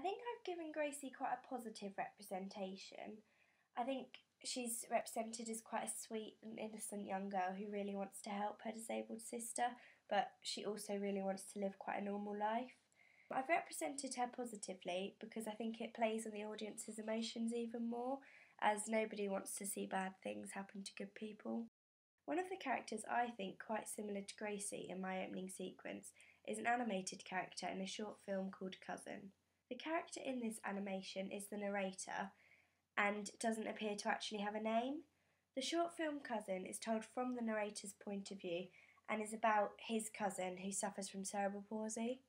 I think I've given Gracie quite a positive representation. I think she's represented as quite a sweet and innocent young girl who really wants to help her disabled sister, but she also really wants to live quite a normal life. I've represented her positively because I think it plays on the audience's emotions even more, as nobody wants to see bad things happen to good people. One of the characters I think quite similar to Gracie in my opening sequence is an animated character in a short film called Cousin. The character in this animation is the narrator and doesn't appear to actually have a name. The short film Cousin is told from the narrator's point of view and is about his cousin who suffers from cerebral palsy.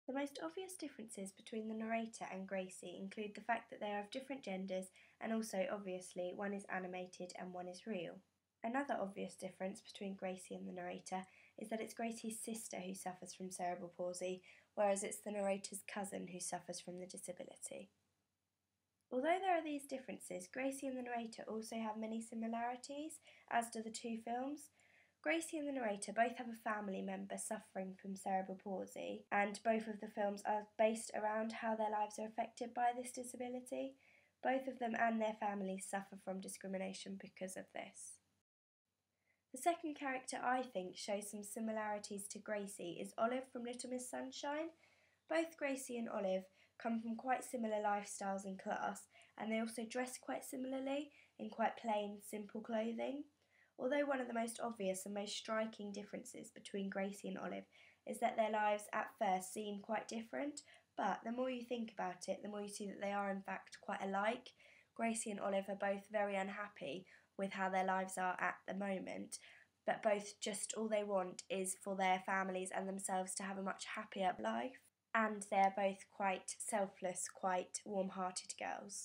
The most obvious differences between the narrator and Gracie include the fact that they are of different genders and also, obviously, one is animated and one is real. Another obvious difference between Gracie and the narrator is that it's Gracie's sister who suffers from cerebral palsy, whereas it's the narrator's cousin who suffers from the disability. Although there are these differences, Gracie and the narrator also have many similarities, as do the two films. Gracie and the narrator both have a family member suffering from cerebral palsy, and both of the films are based around how their lives are affected by this disability. Both of them and their families suffer from discrimination because of this. The second character I think shows some similarities to Gracie is Olive from Little Miss Sunshine. Both Gracie and Olive come from quite similar lifestyles and class, and they also dress quite similarly in quite plain, simple clothing. Although one of the most obvious and most striking differences between Gracie and Olive is that their lives at first seem quite different, but the more you think about it, the more you see that they are in fact quite alike. Gracie and Olive are both very unhappy with how their lives are at the moment, but both just all they want is for their families and themselves to have a much happier life. And they're both quite selfless, quite warm-hearted girls.